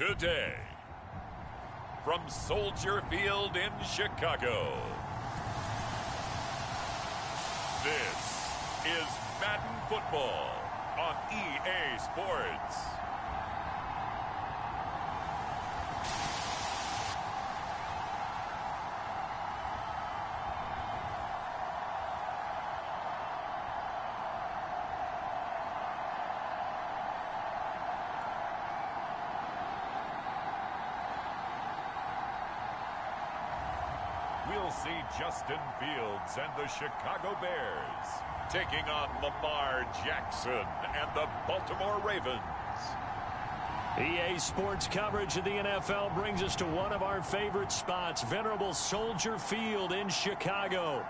today. From Soldier Field in Chicago, this is Madden Football on EA Sports. We'll see Justin Fields and the Chicago Bears taking on Lamar Jackson and the Baltimore Ravens. EA Sports coverage of the NFL brings us to one of our favorite spots, venerable Soldier Field in Chicago.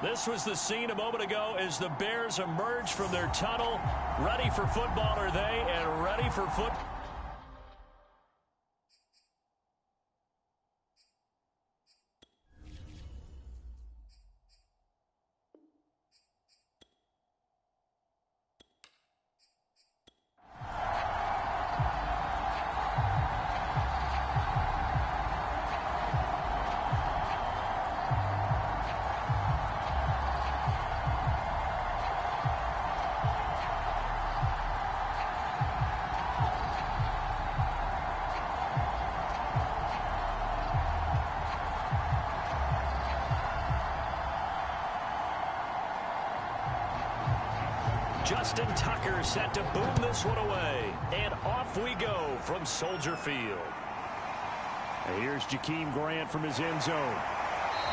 This was the scene a moment ago as the Bears emerged from their tunnel. Ready for football are they, and ready for football. Justin Tucker set to boom this one away. And off we go from Soldier Field. And here's Jakeem Grant from his end zone.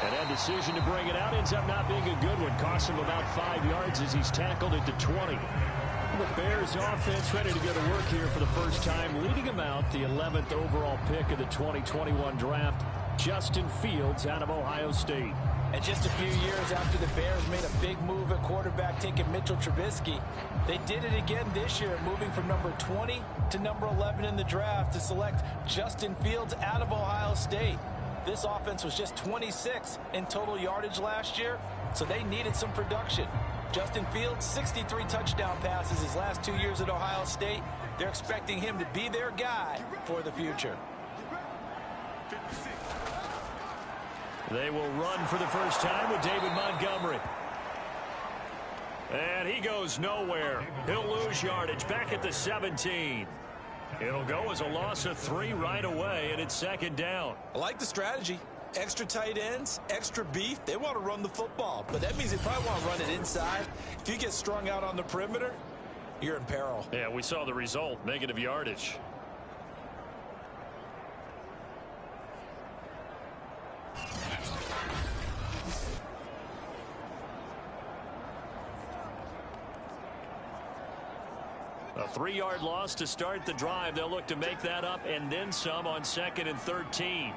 And that decision to bring it out ends up not being a good one. Costs him about 5 yards as he's tackled at the 20. The Bears offense ready to go to work here for the first time, leading them out the 11th overall pick of the 2021 draft, Justin Fields out of Ohio State. And just a few years after the Bears made a big move at quarterback, taking Mitchell Trubisky, they did it again this year, moving from number 20 to number 11 in the draft to select Justin Fields out of Ohio State. This offense was just 26 in total yardage last year, so they needed some production. Justin Fields, 63 touchdown passes his last 2 years at Ohio State. They're expecting him to be their guy for the future. They will run for the first time with David Montgomery. And he goes nowhere. He'll lose yardage back at the 17. It'll go as a loss of 3 right away, and it's second down. I like the strategy. Extra tight ends, extra beef. They want to run the football, but that means they probably want to run it inside. If you get strung out on the perimeter, you're in peril. Yeah, we saw the result, negative yardage. A 3-yard loss to start the drive. They'll look to make that up and then some on 2nd and 13.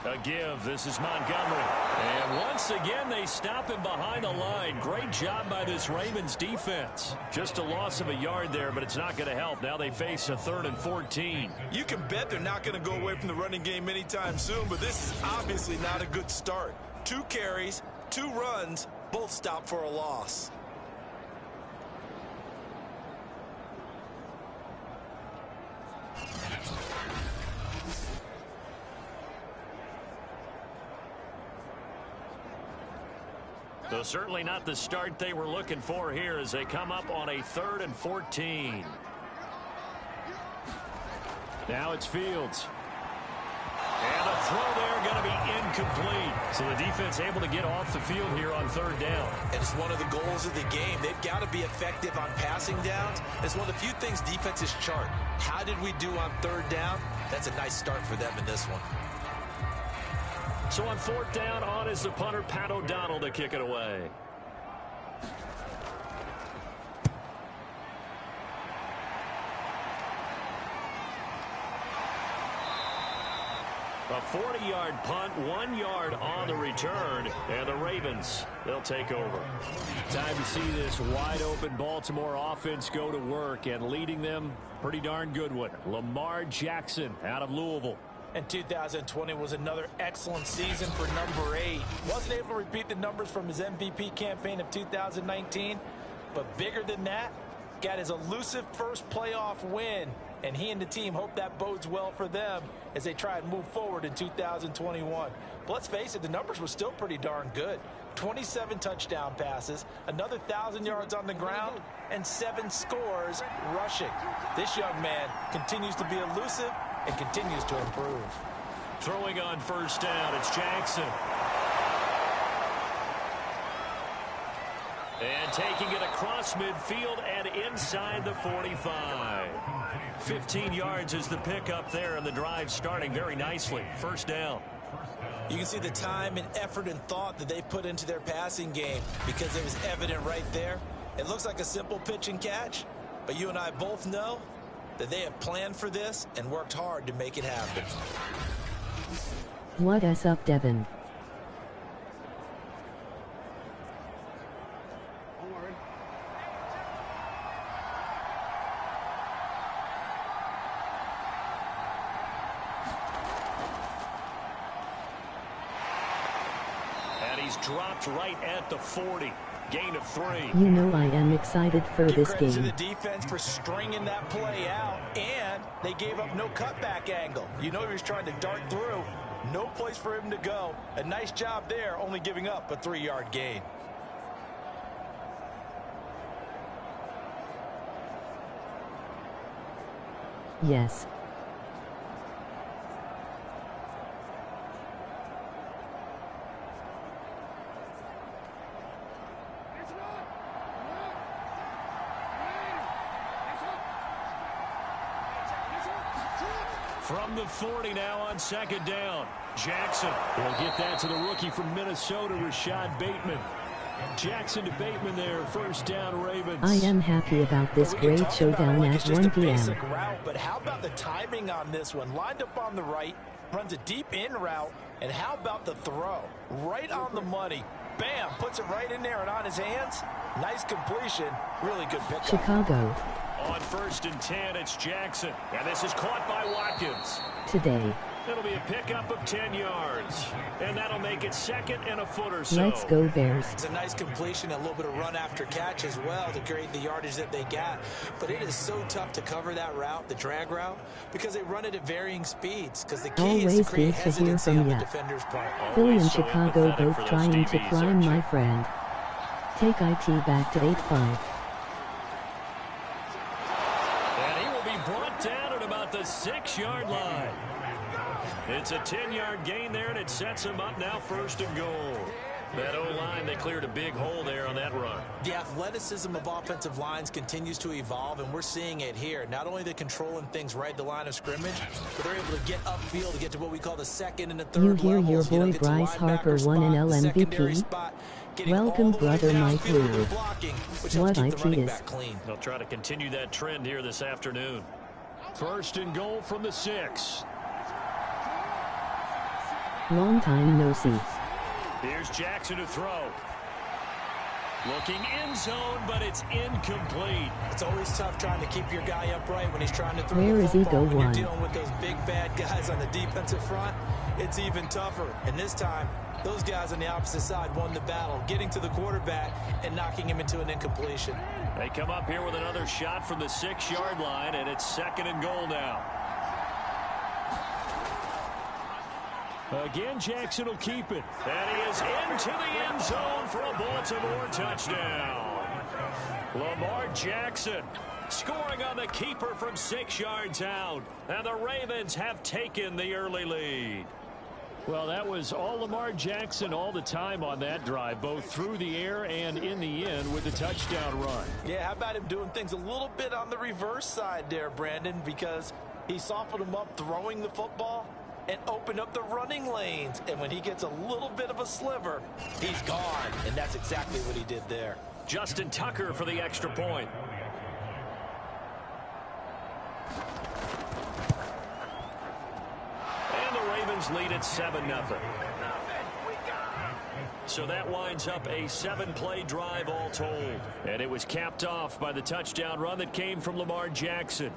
A give. This is Montgomery. And once again, they stop him behind the line. Great job by this Ravens defense. Just a loss of a yard there, but it's not going to help. Now they face a 3rd and 14. You can bet they're not going to go away from the running game anytime soon, but this is obviously not a good start. 2 carries, 2 runs, both stopped for a loss. So certainly not the start they were looking for here as they come up on a 3rd and 14. Now it's Fields. And a throw there going to be incomplete. So the defense able to get off the field here on 3rd down. And it's one of the goals of the game. They've got to be effective on passing downs. It's one of the few things defenses chart. How did we do on 3rd down? That's a nice start for them in this one. So on 4th down, on is the punter, Pat O'Donnell, to kick it away. A 40-yard punt, 1 yard on the return, and the Ravens, they'll take over. Time to see this wide-open Baltimore offense go to work, and leading them, pretty darn good one, Lamar Jackson out of Louisville. And 2020 was another excellent season for number 8. Wasn't able to repeat the numbers from his MVP campaign of 2019, but bigger than that, got his elusive first playoff win, and he and the team hope that bodes well for them as they try and move forward in 2021. But let's face it, the numbers were still pretty darn good. 27 touchdown passes, another 1,000 yards on the ground, and 7 scores rushing. This young man continues to be elusive and continues to improve. Throwing on first down, it's Jackson. And taking it across midfield and inside the 45. 15 yards is the pickup there, and the drive starting very nicely. First down. You can see the time and effort and thought that they put into their passing game because it was evident right there. It looks like a simple pitch and catch, but you and I both know that they have planned for this and worked hard to make it happen. What is up, Devin? Dropped right at the 40. Gain of 3. You know I am excited for this Give credit game. to the defense for stringing that play out, and they gave up no cutback angle. You know he was trying to dart through. No place for him to go. A nice job there, only giving up a 3-yard gain. Yes. From the 40 now on second down. Jackson will get that to the rookie from Minnesota, Rashad Bateman. Jackson to Bateman there, first down Ravens. I am happy about this great showdown at 1 p.m. Route, but how about the timing on this one? Lined up on the right, runs a deep in route, and how about the throw? Right on the money. Bam, puts it right in there and on his hands. Nice completion, really good pickup. Chicago. On first and 10, it's Jackson. And this is caught by Watkins. Today. It'll be a pickup of 10 yards. And that'll make it second and a foot or so. Let's go Bears. It's a nice completion, a little bit of run after catch as well to create the yardage that they got. But it is so tough to cover that route, the drag route, because they run it at varying speeds. Because the key is to create hesitancy on the defender's part. Philly and Chicago both trying to prime my friend. Take IT back to 8-5. The 6-yard line. It's a 10-yard gain there, and it sets them up now first and goal. That O-line, they cleared a big hole there on that run. The athleticism of offensive lines continues to evolve, and we're seeing it here. Not only they're controlling things right at the line of scrimmage, but they're able to get upfield to get to what we call the second and the third You hear levels. your boy Bryce Harper won an LMVP? Welcome, brother Mike Lou. What IP is? They'll try to continue that trend here this afternoon. First and goal from the 6. Long time no see. Here's Jackson to throw. Looking end zone, but it's incomplete. It's always tough trying to keep your guy upright when he's trying to throw Where the is he football. go When you're one? dealing with those big bad guys on the defensive front, it's even tougher. And this time, those guys on the opposite side won the battle, getting to the quarterback and knocking him into an incompletion. They come up here with another shot from the 6-yard line, and it's second and goal now. Again, Jackson will keep it. And he is into the end zone for a Baltimore touchdown. Lamar Jackson scoring on the keeper from 6 yards out. And the Ravens have taken the early lead. Well, that was all Lamar Jackson all the time on that drive, both through the air and in the end with the touchdown run. Yeah, how about him doing things a little bit on the reverse side there, Brandon, because he softened him up throwing the football and opened up the running lanes. And when he gets a little bit of a sliver, he's gone. And that's exactly what he did there. Justin Tucker for the extra point. And the Ravens lead at 7-0. So that winds up a 7-play drive all told. And it was capped off by the touchdown run that came from Lamar Jackson.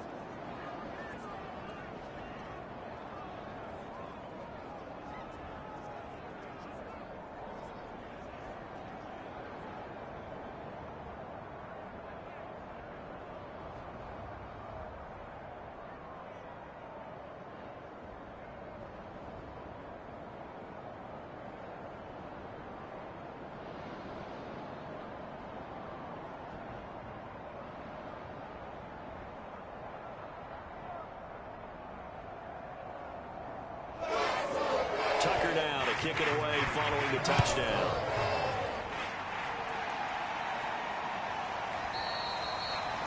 away following the touchdown.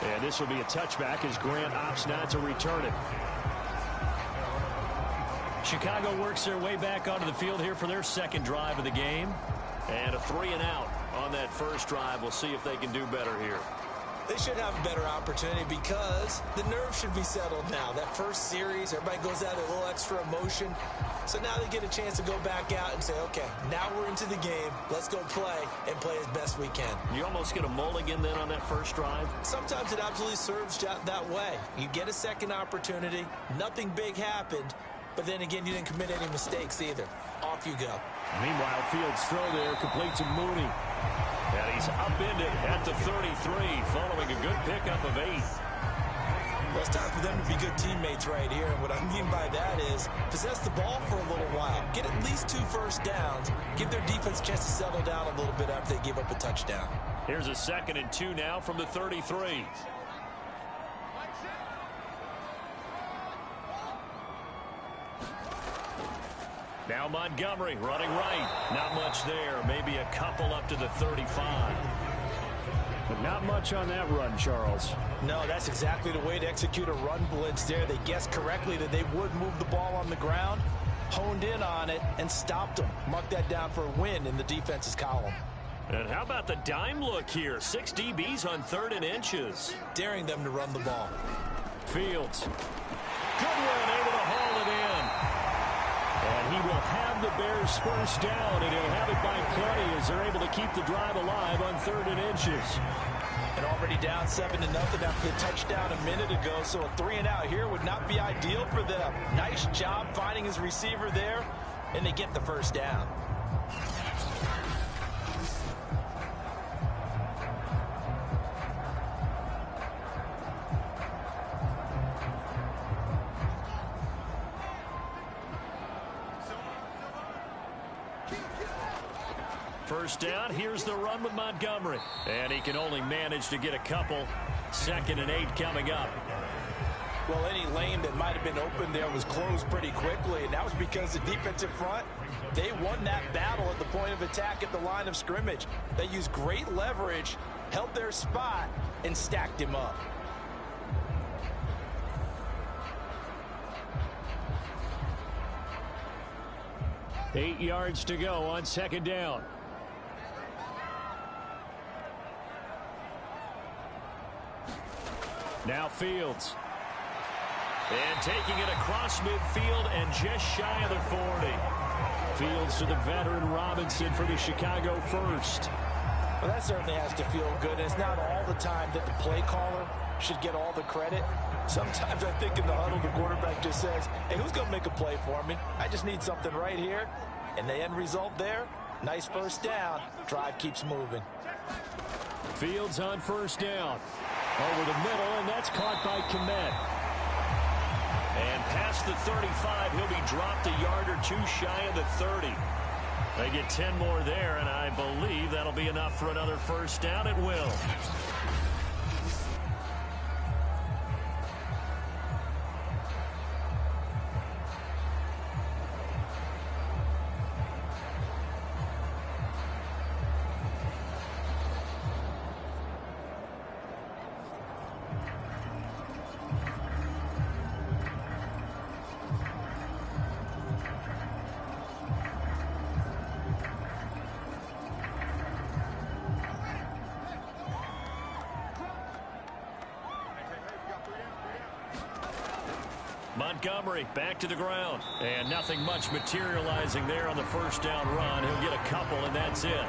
And this will be a touchback as Grant opts not to return it. Chicago works their way back onto the field here for their second drive of the game. And a 3-and-out on that first drive. We'll see if they can do better here. They should have a better opportunity because the nerves should be settled now. That first series, everybody goes out with a little extra emotion. So now they get a chance to go back out and say, okay, now we're into the game. Let's go play and play as best we can. You almost get a mulligan then on that first drive? Sometimes it absolutely serves that way. You get a second opportunity. Nothing big happened. But then again, you didn't commit any mistakes either. Off you go. Meanwhile, Fields' throw there complete to Mooney. And he's upended at the 33 following a good pickup of 8. Well, it's time for them to be good teammates right here. And what I mean by that is possess the ball for a little while. Get at least 2 first downs. Give their defense a chance to settle down a little bit after they give up a touchdown. Here's a 2nd and 2 now from the 33. Now Montgomery running right. Not much there. Maybe a couple up to the 35. But not much on that run, Charles. No, that's exactly the way to execute a run blitz there. They guessed correctly that they would move the ball on the ground, honed in on it, and stopped them. Mark that down for a win in the defense's column. And how about the dime look here? 6 DBs on 3rd and inches. Daring them to run the ball. Fields. Good one, able to haul it in. And he will have the Bears first down, and he'll have it by plenty as they're able to keep the drive alive on 3rd and inches. And already down 7-0 after the touchdown a minute ago, so a 3-and-out here would not be ideal for them. Nice job finding his receiver there, and they get the first down. First down, here's the run with Montgomery. And he can only manage to get a couple. 2nd and 8 coming up. Well, any lane that might have been open there was closed pretty quickly, and that was because the defensive front, they won that battle at the point of attack at the line of scrimmage. They used great leverage, held their spot, and stacked him up. Eight yards to go on 2nd down. Now Fields. And taking it across midfield and just shy of the 40. Fields to the veteran Robinson for the Chicago first. Well, that certainly has to feel good. And it's not all the time that the play caller should get all the credit. Sometimes I think in the huddle, the quarterback just says, hey, who's going to make a play for me? I just need something right here. And the end result there, nice first down. Drive keeps moving. Fields on first down. Over the middle, and that's caught by Kmet. And past the 35, he'll be dropped a yard or 2 shy of the 30. They get 10 more there, and I believe that'll be enough for another first down. It will. Montgomery back to the ground. And nothing much materializing there on the first down run. He'll get a couple, and that's it.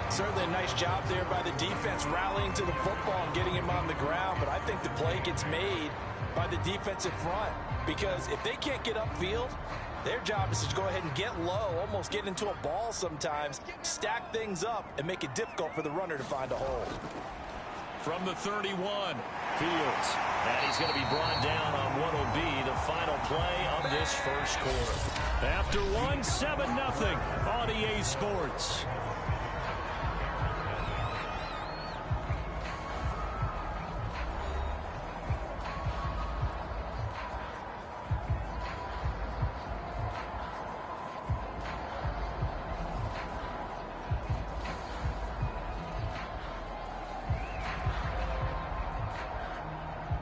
Certainly a nice job there by the defense rallying to the football and getting him on the ground. But I think the play gets made by the defensive front. Because if they can't get upfield, their job is to go ahead and get low, almost get into a ball sometimes, stack things up, and make it difficult for the runner to find a hole. From the 31, Fields. And he's going to be brought down on what will be the final play of this first quarter. After one, 7-0 on EA Sports.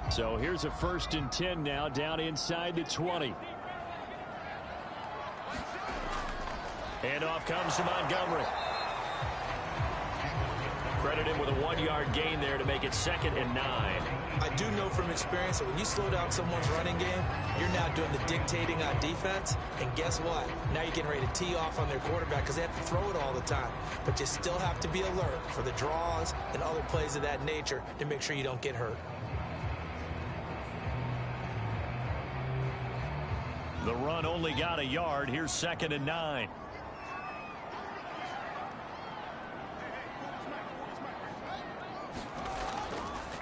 So here's a 1st and 10 now, down inside the 20. And off comes to Montgomery. Credit him with a 1-yard gain there to make it 2nd and 9. I do know from experience that when you slow down someone's running game, you're now doing the dictating on defense. And guess what? Now you're getting ready to tee off on their quarterback because they have to throw it all the time. But you still have to be alert for the draws and other plays of that nature to make sure you don't get hurt. The run only got a yard. Here's 2nd and 9.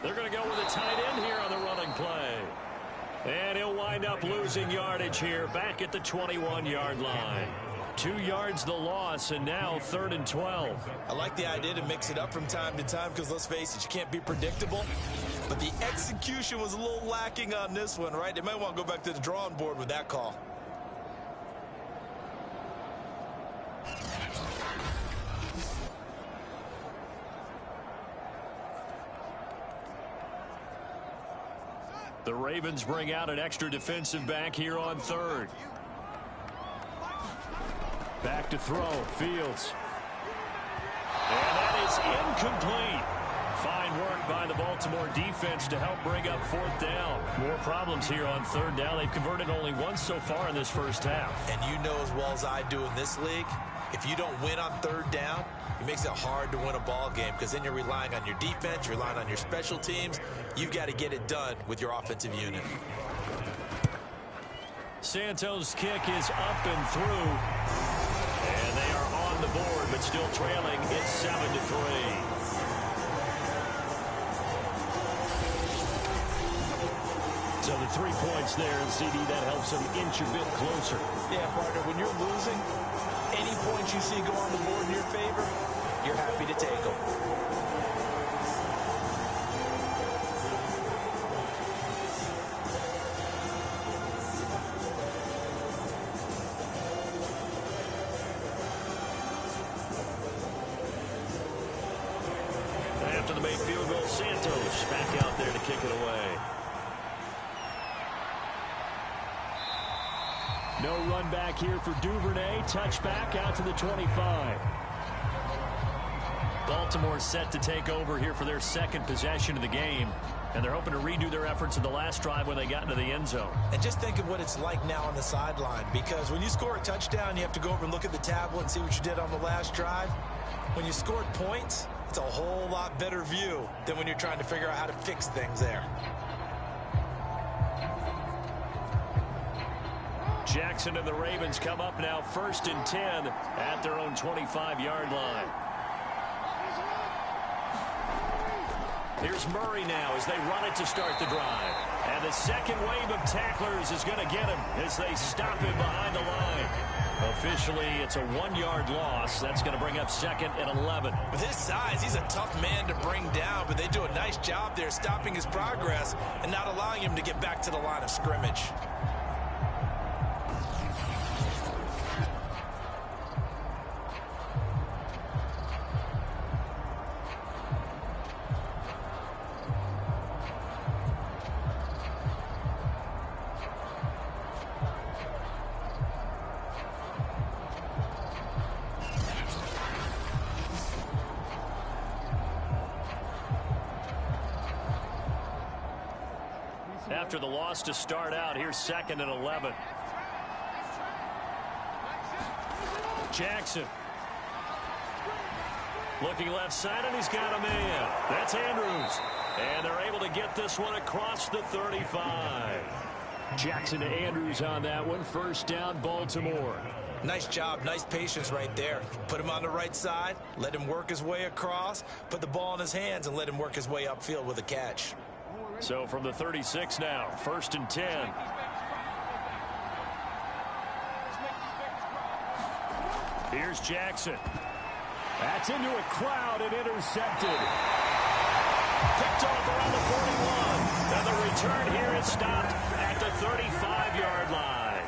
They're going to go with a tight end here on the running play. And he'll wind up losing yardage here back at the 21-yard line. 2 yards the loss, and now 3rd and 12. I like the idea to mix it up from time to time because, let's face it, you can't be predictable. But the execution was a little lacking on this one, right? They might want to go back to the drawing board with that call. The Ravens bring out an extra defensive back here on 3rd. Back to throw, Fields. And that is incomplete. Fine work by the Baltimore defense to help bring up 4th down. More problems here on 3rd down. They've converted only once so far in this first half. And you know as well as I do in this league, if you don't win on 3rd down, it makes it hard to win a ball game because then you're relying on your defense, you're relying on your special teams. You've got to get it done with your offensive unit. Santos' kick is up and through. And they are on the board, but still trailing. It's 7-3. So the 3 points there, and CD, that helps them inch a bit closer. Yeah, partner, when you're losing, any points you see go on the board in your favor, you're happy to take them. After the made field goal, Santos back out there to kick it away. No run back here for Duvernay. Touchback out to the 25. Baltimore set to take over here for their 2nd possession of the game. And they're hoping to redo their efforts in the last drive when they got into the end zone. And just think of what it's like now on the sideline. Because when you score a touchdown, you have to go over and look at the tablet and see what you did on the last drive. When you scored points, it's a whole lot better view than when you're trying to figure out how to fix things there. Jackson and the Ravens come up now 1st and 10 at their own 25-yard line. Here's Murray now as they run it to start the drive. And the second wave of tacklers is going to get him as they stop him behind the line. Officially, it's a 1-yard loss. That's going to bring up 2nd and 11. With his size, he's a tough man to bring down, but they do a nice job there stopping his progress and not allowing him to get back to the line of scrimmage. After the loss to start out, here's 2nd and 11. Jackson. Looking left side, and he's got a man. That's Andrews. And they're able to get this one across the 35. Jackson to Andrews on that one. 1st down, Baltimore. Nice job, nice patience right there. Put him on the right side, let him work his way across, put the ball in his hands, and let him work his way upfield with a catch. So from the 36 now, 1st and 10. Here's Jackson. That's into a crowd and intercepted. Picked off around the 41. And the return here is stopped at the 35-yard line.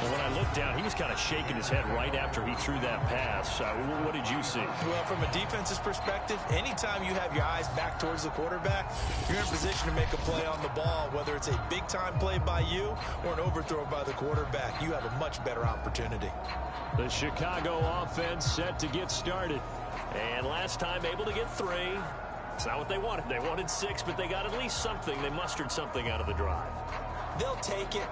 Well, when I looked down, he was kind of shaking his head right after he threw that pass. What did you see? Well, from a defense's perspective, anytime you have your eyes back towards the quarterback, you're in position to make a play on the ball, whether it's a big-time play by you or an overthrow by the quarterback. You have a much better opportunity. The Chicago offense set to get started. And last time able to get 3. It's not what they wanted. They wanted 6, but they got at least something. They mustered something out of the drive. They'll take it.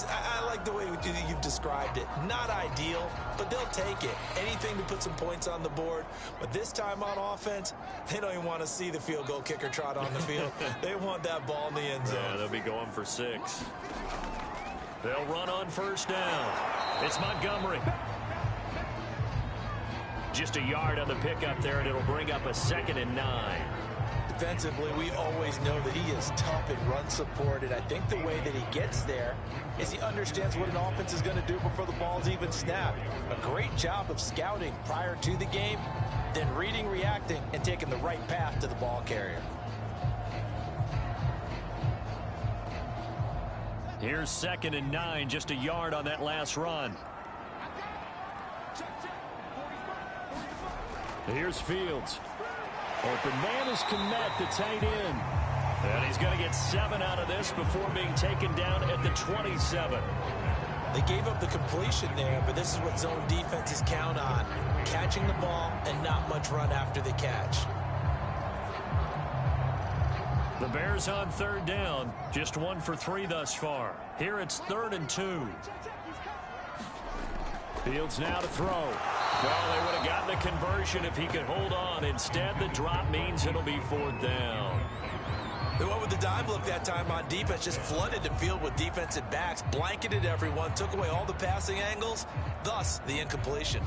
I like the way you've described it. Not ideal, but they'll take it. Anything to put some points on the board. But this time on offense, they don't even want to see the field goal kicker trot on the field. They want that ball in the end zone. Yeah, they'll be going for 6. They'll run on first down. It's Montgomery. Just a yard on the pickup there, and it'll bring up a 2nd and 9. Defensively, we always know that he is tough in run support, and I think the way that he gets there is he understands what an offense is going to do before the ball's even snapped. A great job of scouting prior to the game, then reading, reacting, and taking the right path to the ball carrier. Here's 2nd and 9, just a yard on that last run. Here's Fields. Open man is Kmet, the tight end. And he's going to get 7 out of this before being taken down at the 27. They gave up the completion there, but this is what zone defenses count on. Catching the ball and not much run after the catch. The Bears on 3rd down. Just 1 for 3 thus far. Here it's 3rd and 2. Fields now to throw. Well, they would have gotten the conversion if he could hold on. Instead, the drop means it'll be 4th down. They went with the dive look that time on defense, just flooded the field with defensive backs, blanketed everyone, took away all the passing angles, thus the incompletion.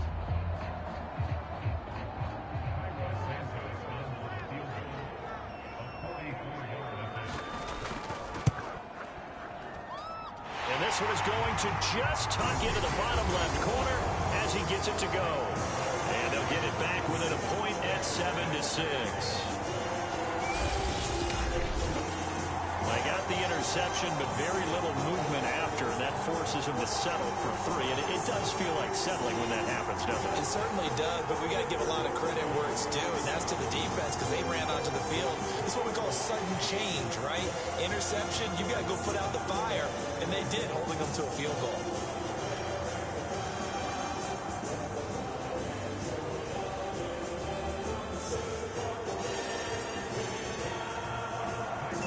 And this one is going to just tuck into the bottom left corner as he gets it to go. And they'll get it back within a point at 7-6. They got the interception, but very little movement after, and that forces him to settle for 3. And it does feel like settling when that happens, doesn't it? It certainly does, but we got to give a lot of credit where it's due, and that's to the defense because they ran onto the field. This is what we call a sudden change, right? Interception, you got to go put out the fire, and they did, holding them to a field goal.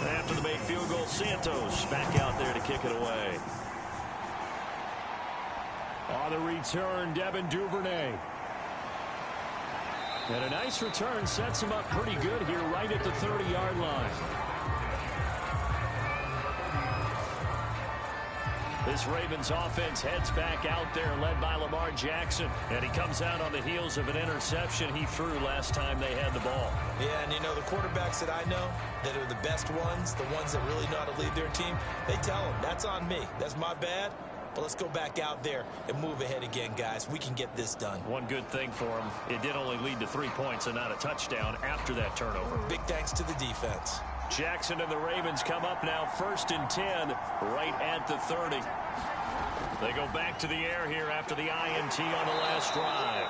After the made field goal, Santos back out there to kick it away. On the return, Devin Duvernay. And a nice return sets him up pretty good here right at the 30-yard line. This Ravens offense heads back out there led by Lamar Jackson. And he comes out on the heels of an interception he threw last time they had the ball. Yeah, and you know, the quarterbacks that I know that are the best ones, the ones that really know how to lead their team, they tell them, that's on me. That's my bad. But let's go back out there and move ahead again, guys. We can get this done. One good thing for him, it did only lead to 3 points and not a touchdown after that turnover. Big thanks to the defense. Jackson and the Ravens come up now 1st and 10 right at the 30. They go back to the air here after the INT on the last drive.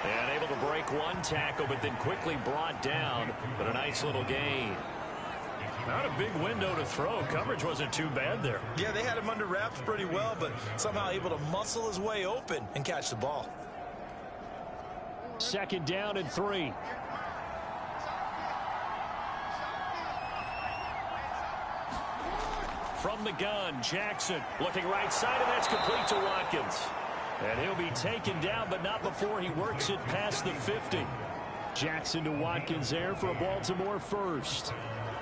And able to break 1 tackle, but then quickly brought down. But a nice little gain. Not a big window to throw. Coverage wasn't too bad there. Yeah, they had him under wraps pretty well, but somehow able to muscle his way open and catch the ball. 2nd down and 3. From the gun, Jackson looking right side, and that's complete to Watkins. And he'll be taken down, but not before he works it past the 50. Jackson to Watkins there for a Baltimore first.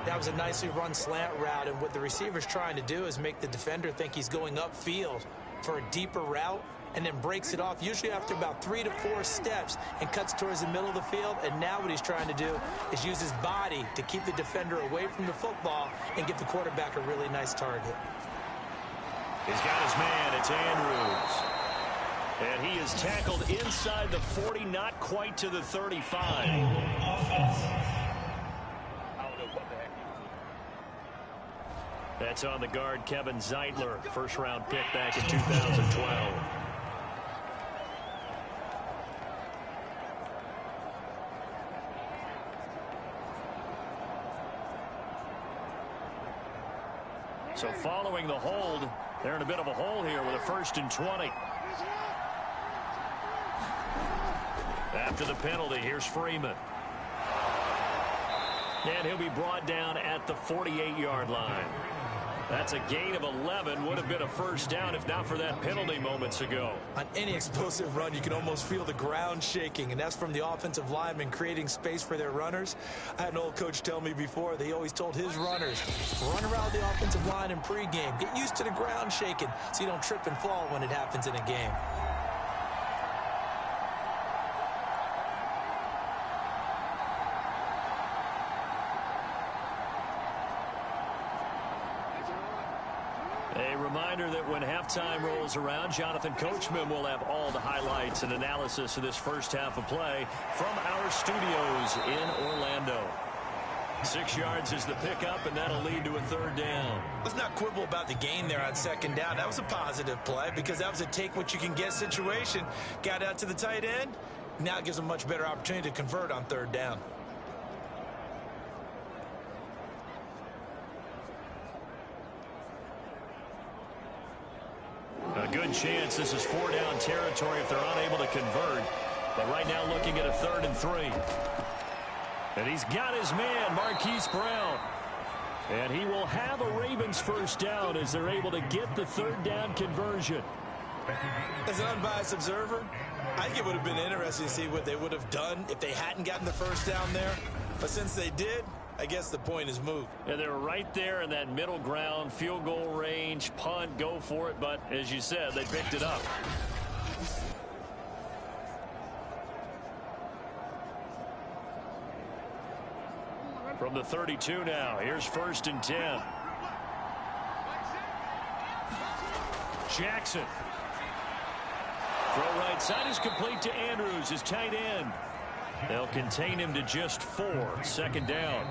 That was a nicely run slant route, and what the receiver's trying to do is make the defender think he's going upfield for a deeper route, and then breaks it off, usually after about 3 to 4 steps, and cuts towards the middle of the field. And now what he's trying to do is use his body to keep the defender away from the football and give the quarterback a really nice target. He's got his man. It's Andrews. And he is tackled inside the 40, not quite to the 35. That's on the guard, Kevin Zeitler, first-round pick back in 2012. So following the hold, they're in a bit of a hole here with a 1st and 20. After the penalty, here's Freeman. And he'll be brought down at the 48-yard line. That's a gain of 11. Would have been a first down if not for that penalty moments ago. On any explosive run, you can almost feel the ground shaking, and that's from the offensive linemen creating space for their runners. I had an old coach tell me before that he always told his runners, run around the offensive line in pregame. Get used to the ground shaking so you don't trip and fall when it happens in a game. A reminder that when halftime rolls around, Jonathan Coachman will have all the highlights and analysis of this first half of play from our studios in Orlando. 6 yards is the pickup, and that'll lead to a 3rd down. Let's not quibble about the gain there on 2nd down. That was a positive play because that was a take-what-you-can-get situation. Got out to the tight end. Now it gives them a much better opportunity to convert on 3rd down. A good chance this is 4-down territory if they're unable to convert. But right now looking at a 3rd and 3. And he's got his man, Marquise Brown. And he will have a Ravens 1st down as they're able to get the 3rd down conversion. As an unbiased observer, I think it would have been interesting to see what they would have done if they hadn't gotten the 1st down there. But since they did, I guess the point is moved. And they were right there in that middle ground, field goal range, punt, go for it. But as you said, they picked it up. From the 32 now, here's 1st and 10. Jackson. Throw right side is complete to Andrews, his tight end. They'll contain him to just 4, 2nd down.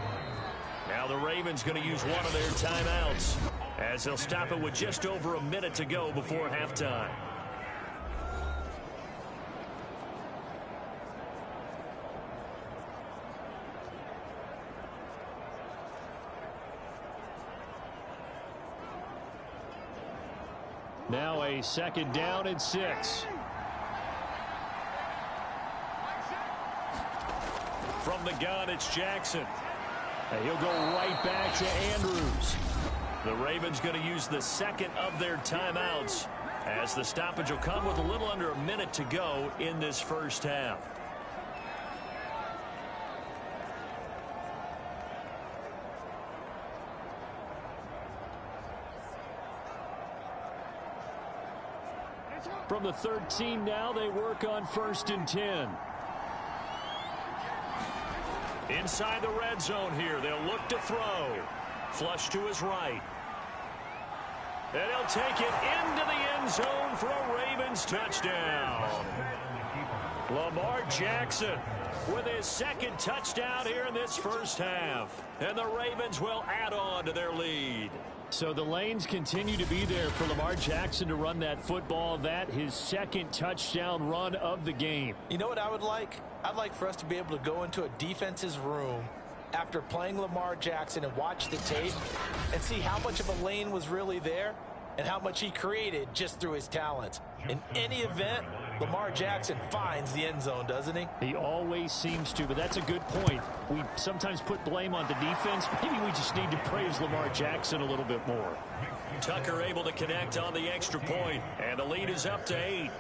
Now the Ravens going to use one of their timeouts as they'll stop it with just over a minute to go before halftime. Now a 2nd down and 6. From the gun, it's Jackson. And he'll go right back to Andrews. The Ravens going to use the 2nd of their timeouts as the stoppage will come with a little under a minute to go in this first half. From the 13 now, they work on 1st and 10. Inside the red zone here, they'll look to throw. Flush to his right. And he'll take it into the end zone for a Ravens touchdown. Lamar Jackson with his 2nd touchdown here in this first half. And the Ravens will add on to their lead. So the lanes continue to be there for Lamar Jackson to run that football. That his 2nd touchdown run of the game. You know what I would like? I'd like for us to be able to go into a defense's room after playing Lamar Jackson and watch the tape and see how much of a lane was really there and how much he created just through his talents. In any event, Lamar Jackson finds the end zone, doesn't he? He always seems to, but that's a good point. We sometimes put blame on the defense. Maybe we just need to praise Lamar Jackson a little bit more. Tucker able to connect on the extra point, and the lead is up to 8.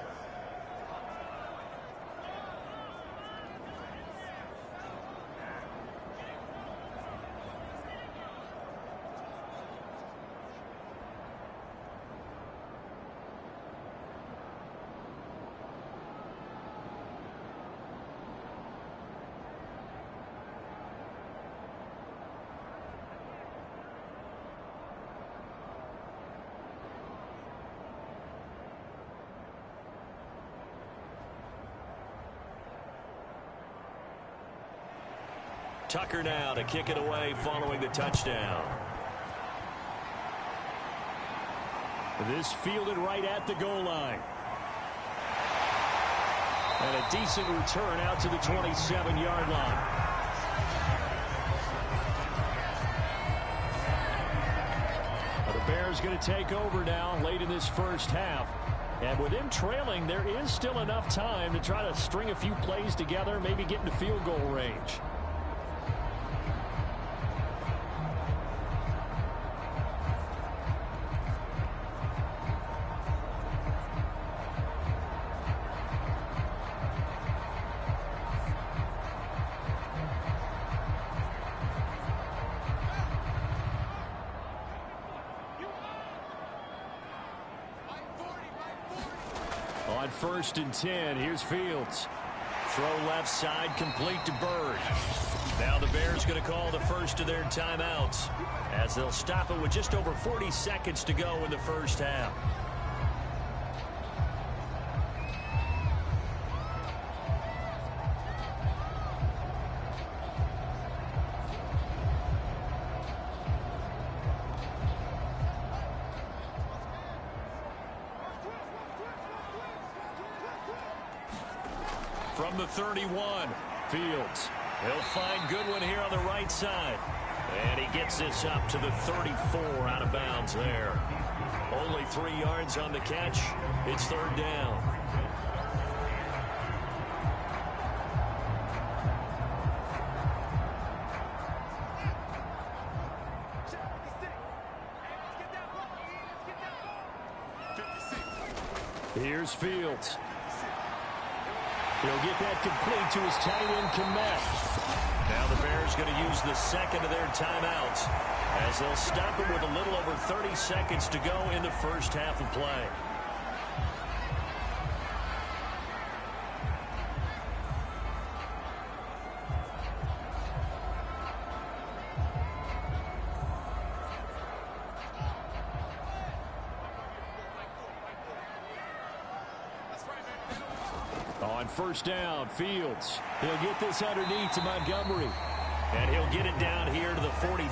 Tucker now to kick it away following the touchdown. This fielded right at the goal line. And a decent return out to the 27-yard line. The Bears going to take over now late in this first half. And with them trailing, there is still enough time to try to string a few plays together, maybe get into field goal range. On 1st and 10, here's Fields. Throw left side, complete to Bird. Now the Bears going to call the first of their timeouts as they'll stop it with just over 40 seconds to go in the first half. From the 31, Fields. He'll find Goodwin here on the right side. And he gets this up to the 34 out of bounds there. Only 3 yards on the catch. It's 3rd down. Here's Fields. He'll get that complete to his tight end, Komet. Now the Bears going to use the second of their timeouts as they'll stop it with a little over 30 seconds to go in the first half of play. On 1st down, Fields. He'll get this underneath to Montgomery. And he'll get it down here to the 43.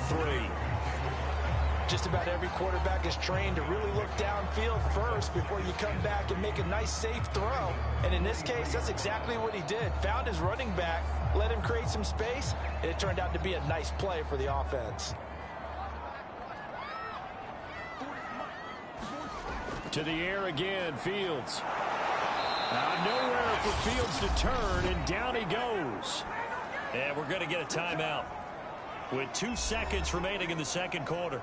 Just about every quarterback is trained to really look downfield first before you come back and make a nice, safe throw. And in this case, that's exactly what he did. Found his running back, let him create some space, and it turned out to be a nice play for the offense. To the air again, Fields. Nowhere for Fields to turn, and down he goes. And we're going to get a timeout with 2 seconds remaining in the second quarter.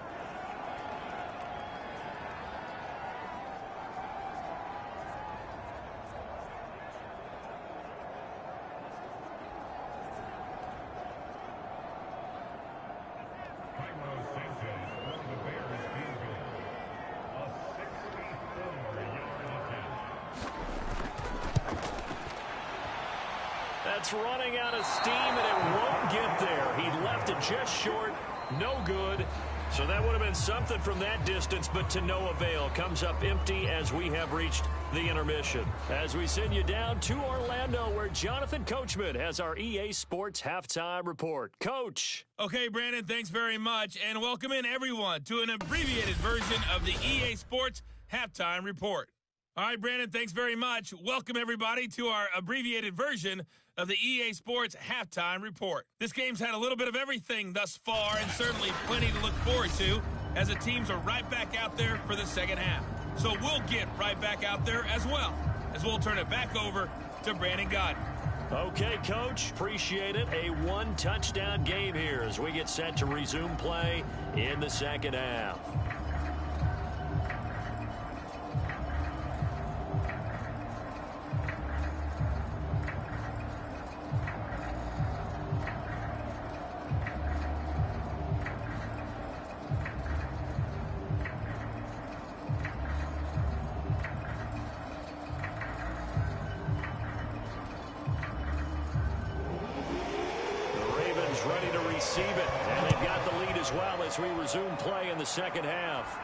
That's running out of steam, and it won't get there. He left it just short. No good. So that would have been something from that distance, but to no avail. Comes up empty as we have reached the intermission. As we send you down to Orlando, where Jonathan Coachman has our EA Sports Halftime Report. Coach. Okay, Brandon, thanks very much, and welcome in everyone to an abbreviated version of the EA Sports Halftime Report. All right, Brandon, thanks very much. Welcome, everybody, to our abbreviated version of the EA Sports Halftime Report. This game's had a little bit of everything thus far, and certainly plenty to look forward to, as the teams are right back out there for the second half. So we'll get right back out there as well, as we'll turn it back over to Brandon Godden. Okay, Coach, appreciate it. A one-touchdown game here as we get set to resume play in the second half. Ready to receive it, and they've got the lead as well as we resume play in the second half.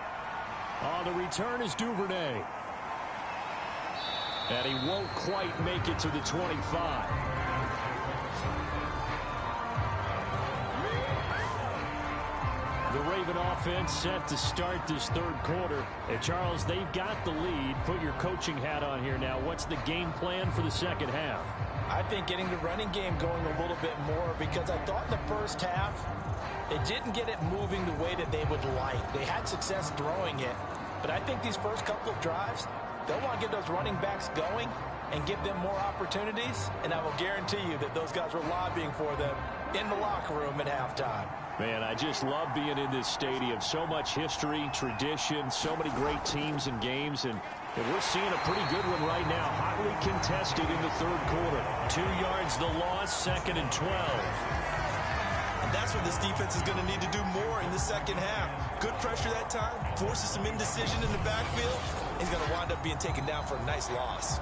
On the return is Duvernay. And he won't quite make it to the 25. The Raven offense set to start this third quarter. And Charles, they've got the lead. Put your coaching hat on here now. What's the game plan for the second half? I think getting the running game going a little bit more, because I thought in the first half they didn't get it moving the way that they would like. They had success throwing it, but I think these first couple of drives, they'll want to get those running backs going and give them more opportunities, and I will guarantee you that those guys were lobbying for them in the locker room at halftime. Man, I just love being in this stadium. So much history, tradition, so many great teams and games, and we're seeing a pretty good one right now. Hotly contested in the third quarter. 2 yards the loss, 2nd and 12. And that's what this defense is going to need to do more in the second half. Good pressure that time, forces some indecision in the backfield. He's going to wind up being taken down for a nice loss.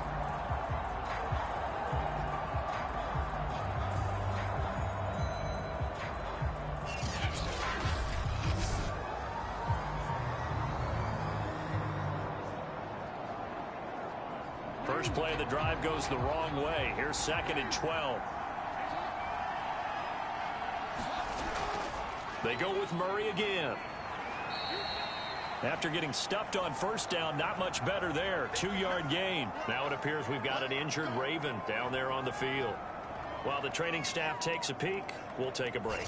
First play of the drive goes the wrong way. Here's 2nd and 12. They go with Murray again. After getting stuffed on first down, not much better there. 2-yard gain. Now it appears we've got an injured Raven down there on the field. While the training staff takes a peek, we'll take a break.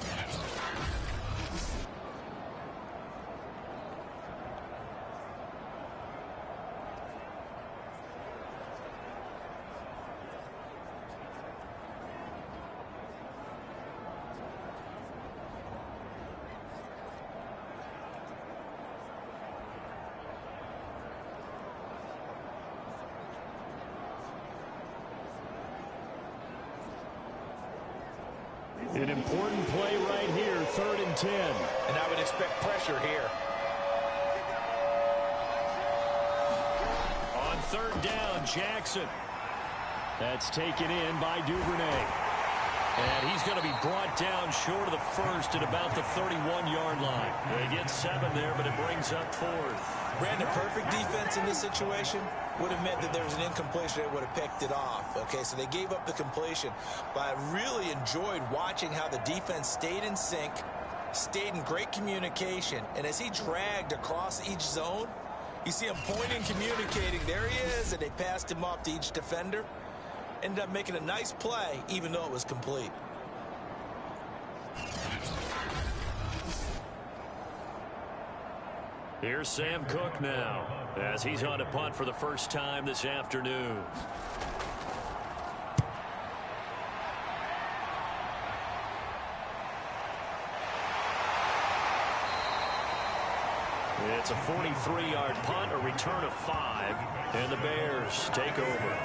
An important play right here, 3rd and 10. And I would expect pressure here. On 3rd down, Jackson. That's taken in by Duvernay. And he's going to be brought down short of the first at about the 31-yard line. They get 7 there, but it brings up 4th. Brandon, perfect defense in this situation would have meant that there was an incompletion. They would have picked it off. Okay, so they gave up the completion. But I really enjoyed watching how the defense stayed in sync, stayed in great communication. And as he dragged across each zone, you see him pointing, communicating. There he is, and they passed him off to each defender. Ended up making a nice play, even though it was complete. Here's Sam Cook now, as he's on a punt for the first time this afternoon. It's a 43-yard punt, a return of 5, and the Bears take over.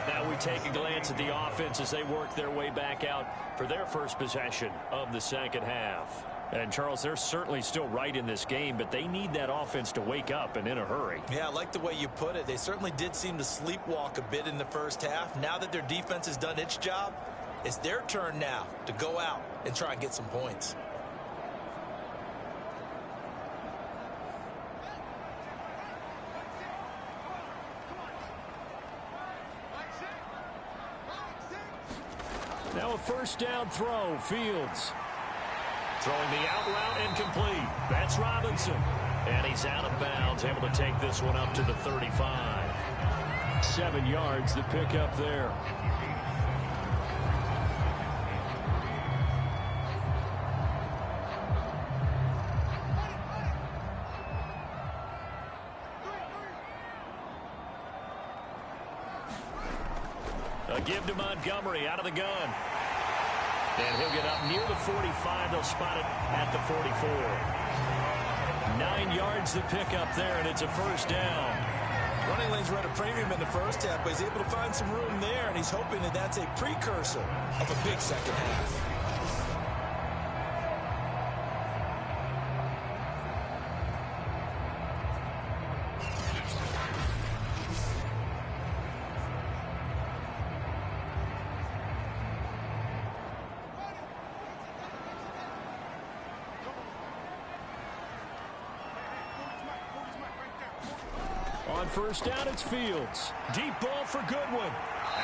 Now we take a glance at the offense as they work their way back out for their first possession of the second half. And, Charles, they're certainly still right in this game, but they need that offense to wake up and in a hurry. Yeah, I like the way you put it. They certainly did seem to sleepwalk a bit in the first half. Now that their defense has done its job, it's their turn now to go out and try and get some points. Now a first down throw, Fields. Throwing the out route and complete. That's Robinson. And he's out of bounds, able to take this one up to the 35. 7 yards the pick up there. A give to Montgomery out of the gun. And he'll get up near the 45. They'll spot it at the 44. 9 yards to pick up there, and it's a first down. Running lanes were at a premium in the first half, but he's able to find some room there, and he's hoping that that's a precursor of a big second half. On first down, it's Fields. Deep ball for Goodwin.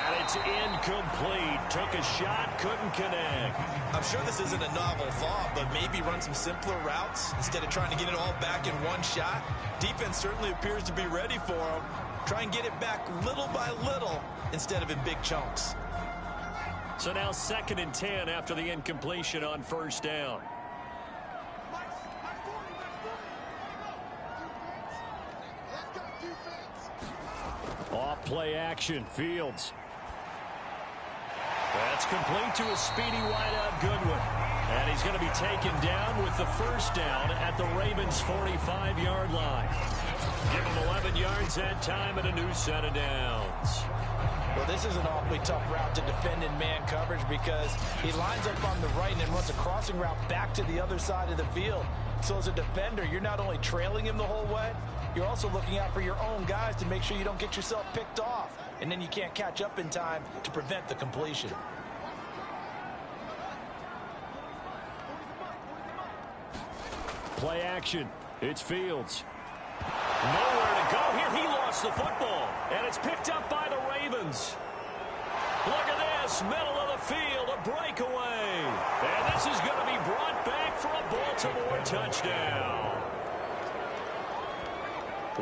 And it's incomplete. Took a shot, couldn't connect. I'm sure this isn't a novel thought, but maybe run some simpler routes instead of trying to get it all back in one shot. Defense certainly appears to be ready for him. Try and get it back little by little instead of in big chunks. So now 2nd and 10 after the incompletion on first down. Off play action, Fields. That's complete to a speedy wideout Goodwin. And he's going to be taken down with the first down at the Ravens' 45-yard line. Give him 11 yards that time and a new set of downs. Well, this is an awfully tough route to defend in man coverage because he lines up on the right and then runs a crossing route back to the other side of the field. So as a defender, you're not only trailing him the whole way, you're also looking out for your own guys to make sure you don't get yourself picked off. And then you can't catch up in time to prevent the completion. Play action. It's Fields. Nowhere to go here. He lost the football. And it's picked up by the Ravens. Look at this. Middle of the field. A breakaway. And this is going to be brought back for a Baltimore touchdown.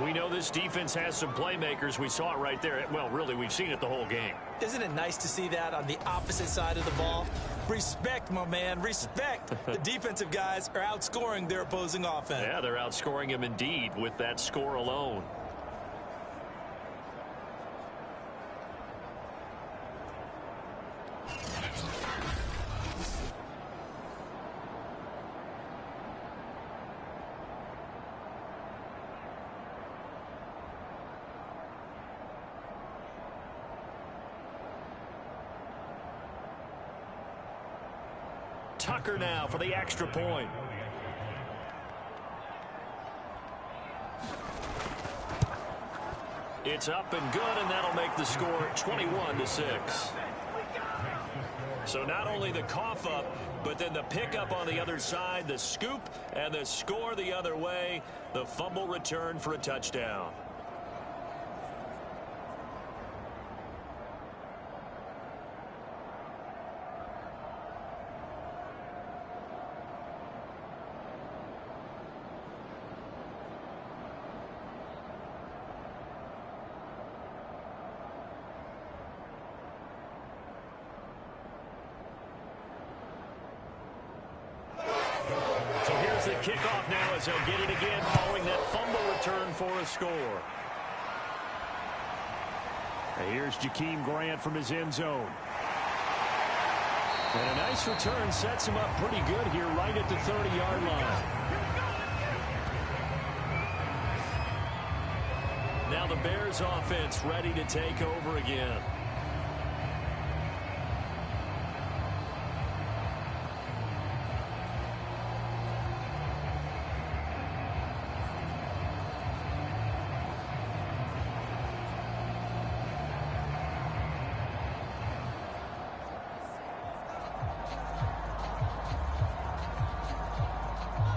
We know this defense has some playmakers. We saw it right there. Well, really, we've seen it the whole game. Isn't it nice to see that on the opposite side of the ball? Respect, my man, respect. The defensive guys are outscoring their opposing offense. Yeah, they're outscoring him indeed with that score alone. Tucker now for the extra point. It's up and good, and that'll make the score 21-6. So not only the cough up, but then the pickup on the other side, the scoop, and the score the other way. The fumble return for a touchdown. The kickoff now as they'll get it again following that fumble return for a score. And here's Jakeem Grant from his end zone. And a nice return sets him up pretty good here right at the 30-yard line. Now the Bears offense ready to take over again.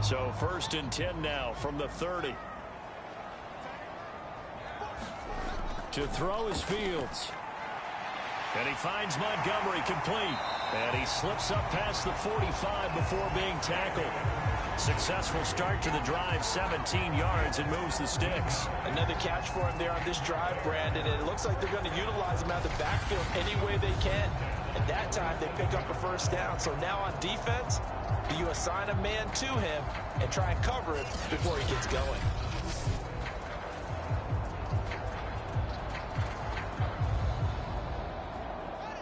So 1st and 10 now from the 30. To throw is Fields. And he finds Montgomery complete. And he slips up past the 45 before being tackled. Successful start to the drive, 17 yards, and moves the sticks. Another catch for him there on this drive, Brandon, and it looks like they're going to utilize him out of the backfield any way they can. At that time, they pick up a first down. So now on defense, do you assign a man to him and try and cover it before he gets going?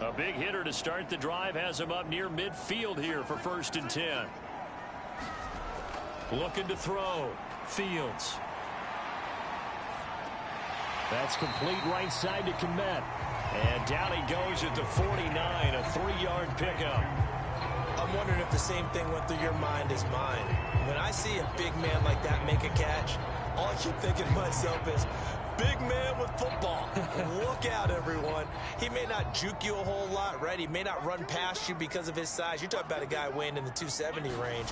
A big hitter to start the drive has him up near midfield here for 1st and 10. Looking to throw. Fields. That's complete right side to Kmet. And down he goes at the 49, a 3-yard pickup. I'm wondering if the same thing went through your mind as mine. When I see a big man like that make a catch, all I keep thinking to myself is, big man with football. Look out, everyone. He may not juke you a whole lot, right? He may not run past you because of his size. You're talking about a guy weighing in the 270 range.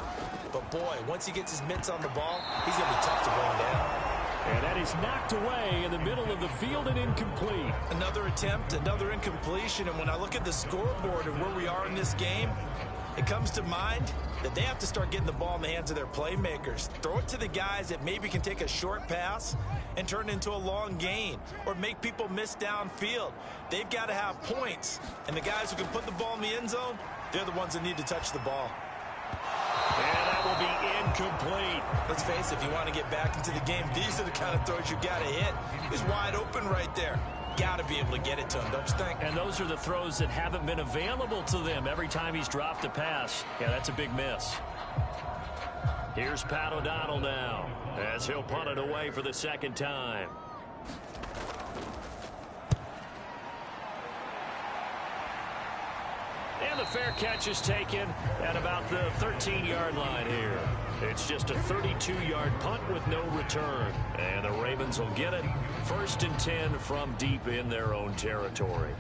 But, boy, once he gets his mitts on the ball, he's going to be tough to bring down. And that is knocked away in the middle of the field and incomplete. Another attempt, another incompletion. And when I look at the scoreboard and where we are in this game, it comes to mind that they have to start getting the ball in the hands of their playmakers. Throw it to the guys that maybe can take a short pass and turn it into a long gain or make people miss downfield. They've got to have points. And the guys who can put the ball in the end zone, they're the ones that need to touch the ball. And that will be incomplete. Let's face it, if you want to get back into the game, these are the kind of throws you got to hit. He's wide open right there. Got to be able to get it to him, don't you think? And those are the throws that haven't been available to them every time he's dropped a pass. Yeah, that's a big miss. Here's Pat O'Donnell now as he'll punt it away for the second time. And the fair catch is taken at about the 13-yard line here. It's just a 32-yard punt with no return. And the Ravens will get it. 1st and 10 from deep in their own territory.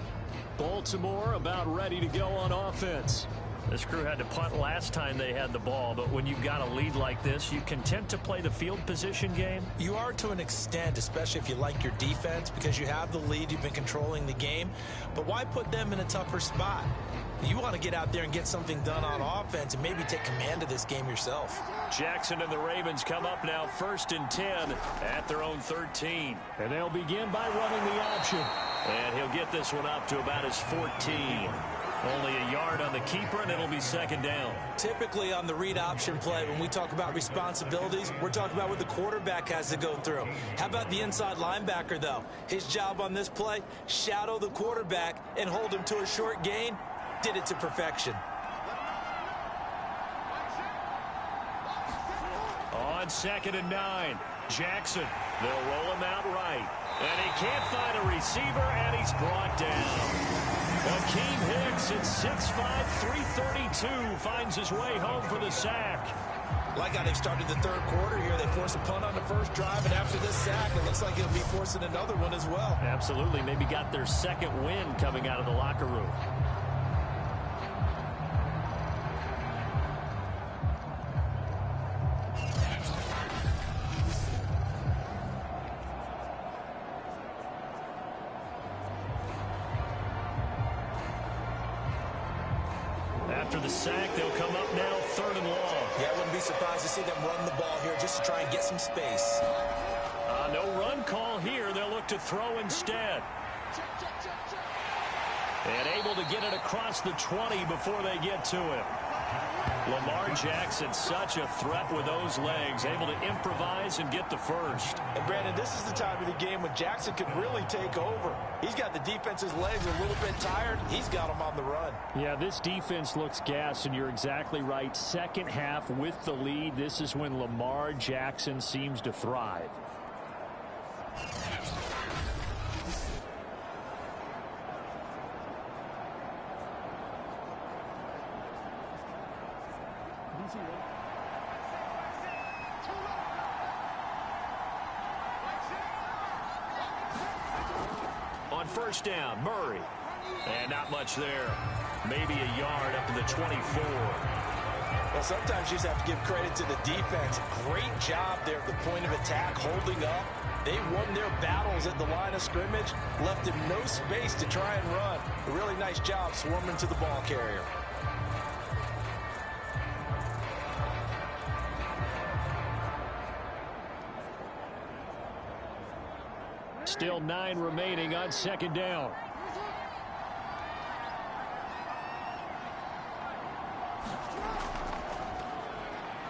Baltimore about ready to go on offense. This crew had to punt last time they had the ball, but when you've got a lead like this, you content to play the field position game? You are to an extent, especially if you like your defense, because you have the lead, you've been controlling the game. But why put them in a tougher spot? You want to get out there and get something done on offense and maybe take command of this game yourself. Jackson and the Ravens come up now 1st and 10 at their own 13. And they'll begin by running the option. And he'll get this one up to about his 14. Only a yard on the keeper, and it'll be 2nd down. Typically on the read option play, when we talk about responsibilities, we're talking about what the quarterback has to go through. How about the inside linebacker, though? His job on this play, shadow the quarterback and hold him to a short gain. Did it to perfection. On 2nd and 9, Jackson. They'll roll him out right. And he can't find a receiver, and he's brought down. Akeem Hicks at 6'5", 332 finds his way home for the sack. Like how they've started the 3rd quarter here. They force a punt on the first drive, and after this sack, it looks like he'll be forcing another one as well. Absolutely. Maybe got their 2nd win coming out of the locker room. After the sack, they'll come up now 3rd and long. Yeah, I wouldn't be surprised to see them run the ball here just to try and get some space. No run call here. They'll look to throw instead. And able to get it across the 20 before they get to him. Lamar Jackson, such a threat with those legs, able to improvise and get the first. And Brandon, this is the time of the game when Jackson could really take over. He's got the defense's legs a little bit tired. He's got them on the run. Yeah, this defense looks gassed, and you're exactly right. 2nd half with the lead. This is when Lamar Jackson seems to thrive. On 1st down, Murray. And not much there. Maybe a yard up to the 24. Well, sometimes you just have to give credit to the defense. Great job there at the point of attack, holding up. They won their battles at the line of scrimmage, left him no space to try and run. A really nice job swarming to the ball carrier. Still 9 remaining on 2nd down.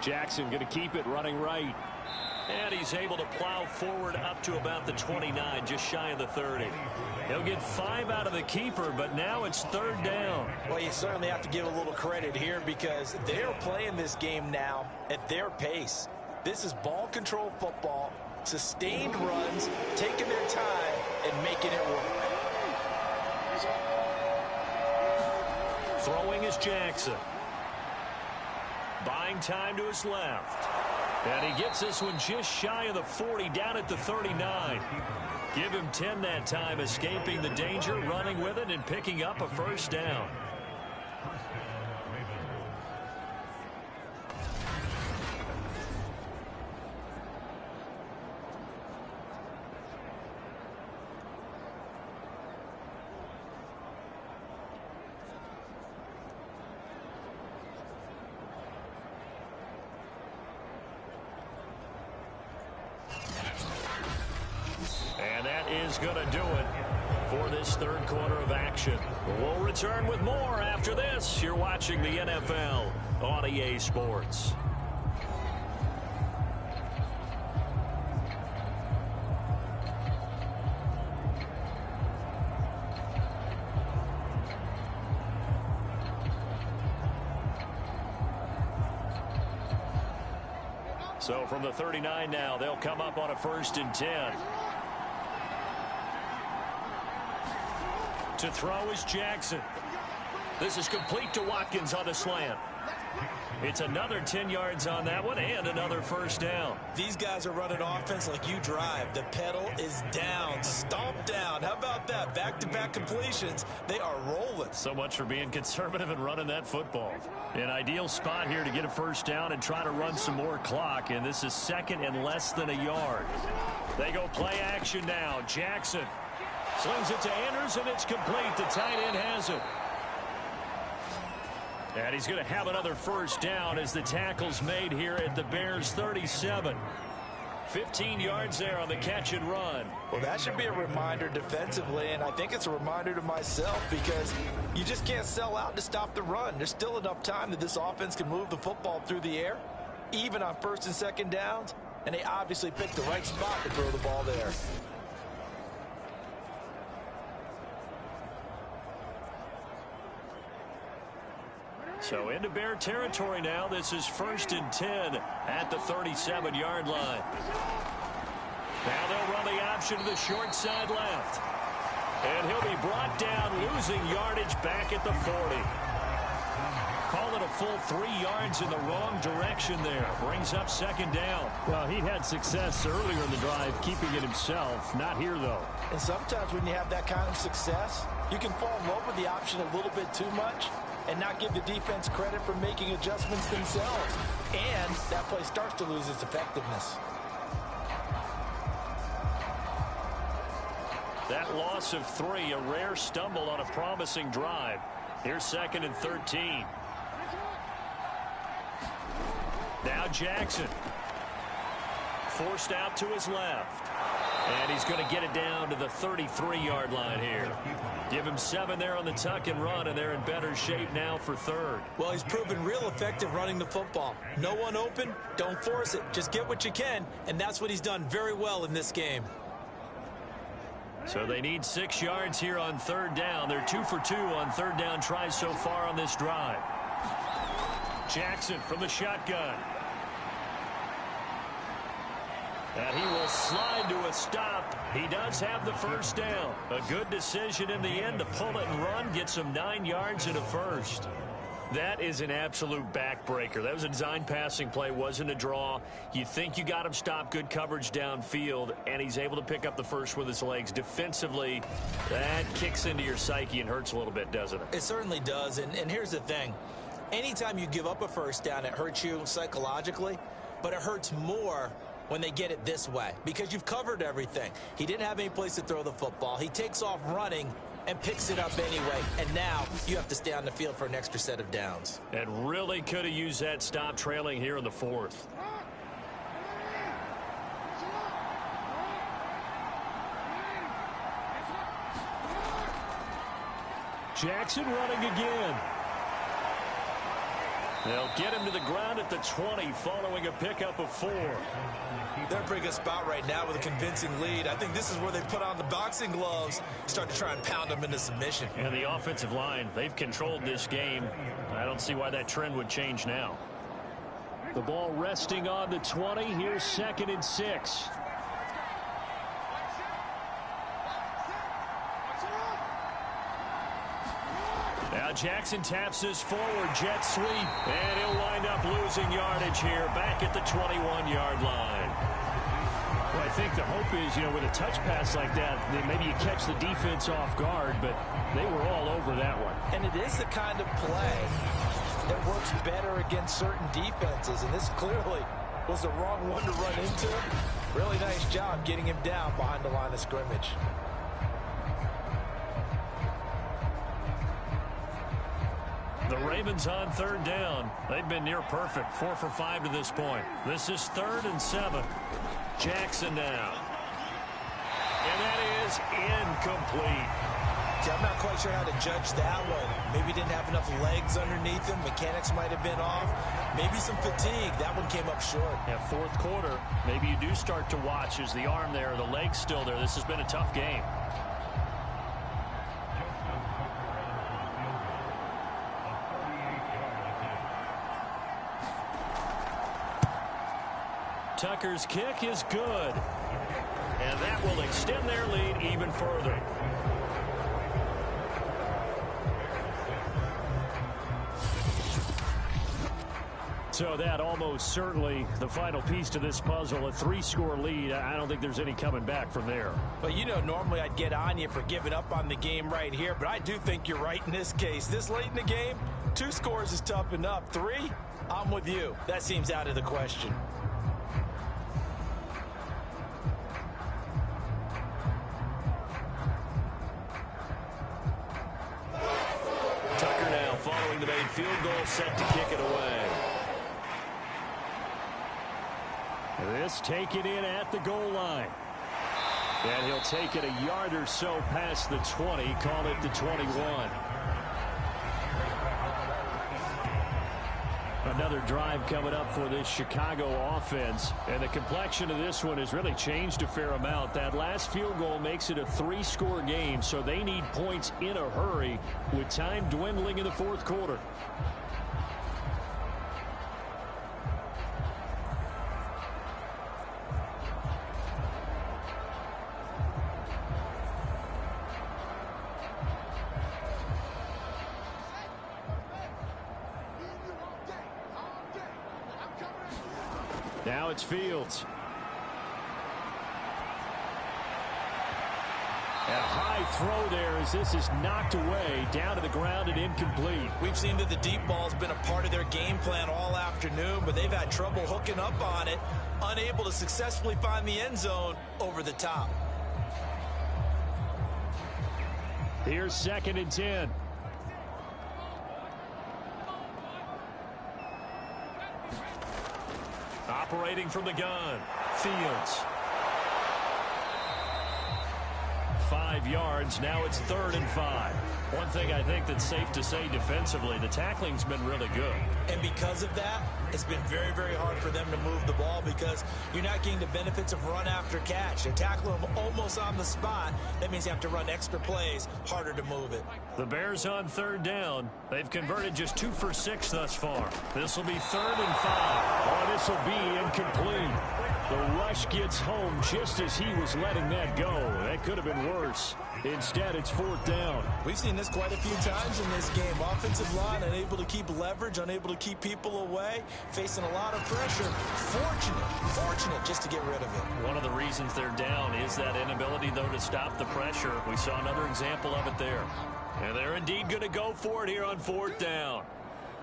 Jackson going to keep it running right. And he's able to plow forward up to about the 29, just shy of the 30. He'll get 5 out of the keeper, but now it's 3rd down. Well, you certainly have to give a little credit here because they're playing this game now at their pace. This is ball control football, sustained runs, taking their time and making it work. Throwing is Jackson. Buying time to his left. And he gets this one just shy of the 40, down at the 39. Give him 10 that time, escaping the danger, running with it, and picking up a 1st down. is going to do it for this third quarter of action. We'll return with more after this. You're watching the NFL on EA Sports. So from the 39 now, they'll come up on a 1st and 10. To throw is Jackson. This is complete to Watkins on the slant. It's another 10 yards on that one and another first down. These guys are running offense like you drive. The pedal is down, stomp down. How about that? Back-to-back completions. They are rolling. So much for being conservative and running that football. An ideal spot here to get a first down and try to run some more clock. And this is 2nd and less than a yard. They go play action now. Jackson slings it to Anders, and it's complete. The tight end has it. And he's going to have another first down as the tackle's made here at the Bears' 37. 15 yards there on the catch and run. Well, that should be a reminder defensively, and I think it's a reminder to myself because you just can't sell out to stop the run. There's still enough time that this offense can move the football through the air, even on 1st and 2nd downs, and they obviously picked the right spot to throw the ball there. So into Bear territory now. This is 1st and 10 at the 37-yard line. Now they'll run the option to the short side left. And he'll be brought down, losing yardage back at the 40. Call it a full 3 yards in the wrong direction there. Brings up 2nd down. Well, he had success earlier in the drive keeping it himself. Not here, though. And sometimes when you have that kind of success, you can fall in love with the option a little bit too much and not give the defense credit for making adjustments themselves. And that play starts to lose its effectiveness. That loss of 3, a rare stumble on a promising drive. Here's 2nd and 13. Now Jackson. Forced out to his left. And he's going to get it down to the 33-yard line here. Give him 7 there on the tuck and run, and they're in better shape now for 3rd. Well, he's proven real effective running the football. No one open, don't force it. Just get what you can, and that's what he's done very well in this game. So they need 6 yards here on 3rd down. They're 2 for 2 on 3rd down tries so far on this drive. Jackson from the shotgun. And he will slide to a stop. He does have the first down. A good decision in the end to pull it and run. Get some 9 yards and a first. That is an absolute backbreaker. That was a design passing play. Wasn't a draw. You think you got him stopped. Good coverage downfield. And he's able to pick up the first with his legs. Defensively, that kicks into your psyche and hurts a little bit, doesn't it? It certainly does. And here's the thing. Anytime you give up a first down, it hurts you psychologically. But it hurts more when they get it this way, because you've covered everything. He didn't have any place to throw the football. He takes off running and picks it up anyway, and now you have to stay on the field for an extra set of downs. And really could have used that stop trailing here in the 4th. Jackson running again. They'll get him to the ground at the 20 following a pickup of 4. They're in a pretty good spot right now with a convincing lead. I think this is where they put on the boxing gloves, start to try and pound them into submission. And the offensive line, they've controlled this game. I don't see why that trend would change now. The ball resting on the 20. Here's 2nd and 6. Now Jackson taps this forward, jet sweep, and he'll wind up losing yardage here back at the 21-yard line. Well, I think the hope is, with a touch pass like that, maybe you catch the defense off guard, but they were all over that one. And it is the kind of play that works better against certain defenses, and this clearly was the wrong one to run into. Really nice job getting him down behind the line of scrimmage. The Ravens on 3rd down. They've been near perfect. 4 for 5 to this point. This is 3rd and 7. Jackson now. And that is incomplete. See, I'm not quite sure how to judge that one. Maybe didn't have enough legs underneath him. Mechanics might have been off. Maybe some fatigue. That one came up short. Yeah, fourth quarter, maybe you do start to watch as the arm there, the leg's still there. This has been a tough game. Tucker's kick is good. And that will extend their lead even further. So that almost certainly the final piece to this puzzle, a 3-score lead. I don't think there's any coming back from there. But, you know, normally I'd get on you for giving up on the game right here, but I do think you're right in this case. This late in the game, 2 scores is tough enough. 3, I'm with you. That seems out of the question. Tucker now following the made field goal, set to kick it away. This taken in at the goal line. And he'll take it a yard or so past the 20, call it the 21. Another drive coming up for this Chicago offense. And the complexion of this one has really changed a fair amount. That last field goal makes it a 3-score game, so they need points in a hurry with time dwindling in the fourth quarter. Now it's Fields. A high throw there as this is knocked away, down to the ground and incomplete. We've seen that the deep ball's been a part of their game plan all afternoon, but they've had trouble hooking up on it, unable to successfully find the end zone over the top. Here's 2nd and 10. Operating from the gun, Fields. 5 yards, now it's 3rd and 5. One thing I think that's safe to say defensively, the tackling's been really good. And because of that, it's been very, very hard for them to move the ball because you're not getting the benefits of run after catch. They're tackling them almost on the spot. That means you have to run extra plays, harder to move it. The Bears on 3rd down. They've converted just 2 for 6 thus far. This will be 3rd and 5. Oh, this will be incomplete. The rush gets home just as he was letting that go. That could have been worse. Instead, it's 4th down. We've seen this quite a few times in this game. Offensive line unable to keep leverage, unable to keep people away, facing a lot of pressure. Fortunate just to get rid of it. One of the reasons they're down is that inability, though, to stop the pressure. We saw another example of it there. And they're indeed going to go for it here on 4th down.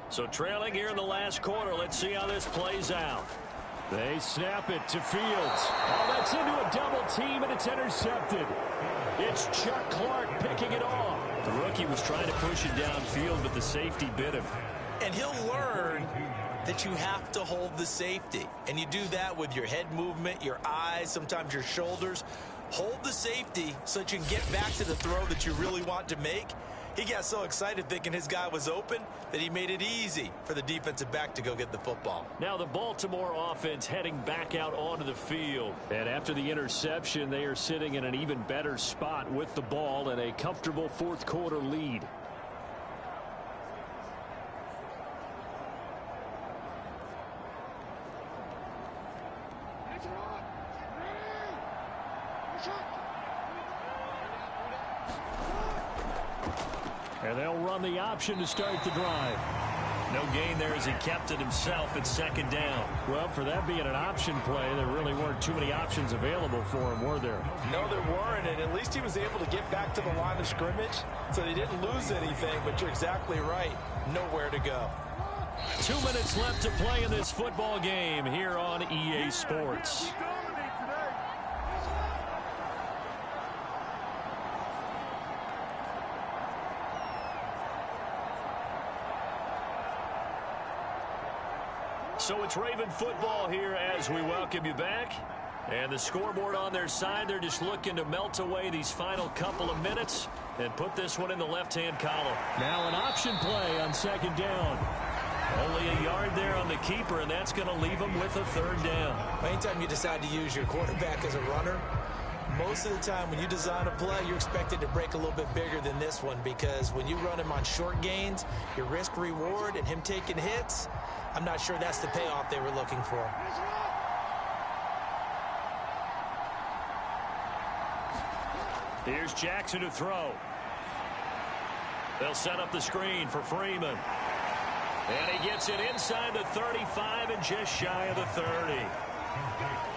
So trailing here in the last quarter, let's see how this plays out. They snap it to Fields. Oh, that's into a double team, and it's intercepted. It's Chuck Clark picking it off. The rookie was trying to push it downfield, but the safety bit him. And he'll learn that you have to hold the safety. And you do that with your head movement, your eyes, sometimes your shoulders. Hold the safety so that you can get back to the throw that you really want to make. He got so excited thinking his guy was open that he made it easy for the defensive back to go get the football. Now the Baltimore offense heading back out onto the field. And after the interception, they are sitting in an even better spot with the ball and a comfortable 4th quarter lead. And they'll run the option to start the drive. No gain there as he kept it himself at 2nd down. Well, for that being an option play, there really weren't too many options available for him, were there? No, there weren't, and at least he was able to get back to the line of scrimmage, so they didn't lose anything, but you're exactly right. Nowhere to go. 2 minutes left to play in this football game here on EA Sports. So it's Raven football here as we welcome you back. And the scoreboard on their side, they're just looking to melt away these final couple of minutes and put this one in the left-hand column. Now an option play on second down. Only a yard there on the keeper, and that's going to leave them with a third down. Anytime you decide to use your quarterback as a runner, most of the time when you design a play, you're expected to break a little bit bigger than this one, because when you run him on short gains, your risk-reward and him taking hits, I'm not sure that's the payoff they were looking for. Here's Jackson to throw. They'll set up the screen for Freeman. And he gets it inside the 35 and just shy of the 30.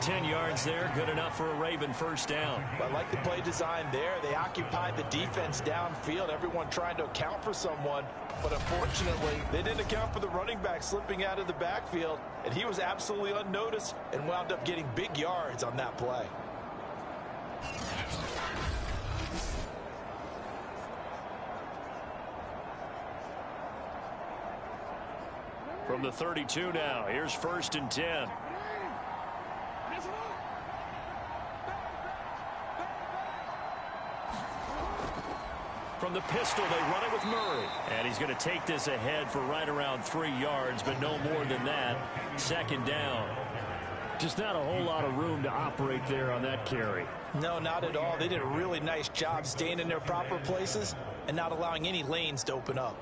10 yards there, good enough for a Raven first down. I like the play design there. They occupied the defense downfield, everyone trying to account for someone. But unfortunately, they didn't account for the running back slipping out of the backfield. And he was absolutely unnoticed and wound up getting big yards on that play. From the 32 now, here's 1st and 10. From the pistol, they run it with Murray. And he's going to take this ahead for right around 3 yards, but no more than that. 2nd down. Just not a whole lot of room to operate there on that carry. No, not at all. They did a really nice job staying in their proper places and not allowing any lanes to open up.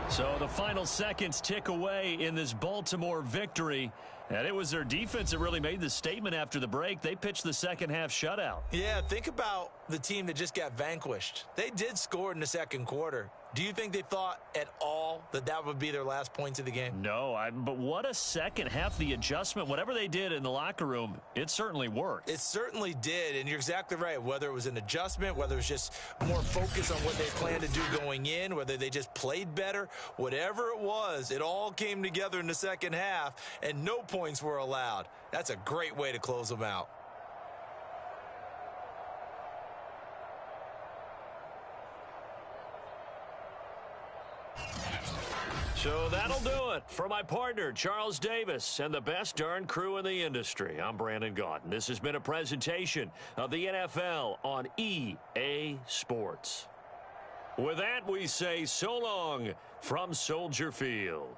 So the final seconds tick away in this Baltimore victory. And it was their defense that really made the statement after the break. They pitched the second half shutout. Yeah, think about the team that just got vanquished. They did score in the second quarter. Do you think they thought at all that that would be their last points of the game? No, but what a second half. The adjustment, whatever they did in the locker room, it certainly worked. It certainly did, and you're exactly right. Whether it was an adjustment, whether it was just more focus on what they planned to do going in, whether they just played better, whatever it was, it all came together in the second half, and no points were allowed. That's a great way to close them out. So that'll do it for my partner, Charles Davis, and the best darn crew in the industry. I'm Brandon Gaudin. This has been a presentation of the NFL on EA Sports. With that, we say so long from Soldier Field.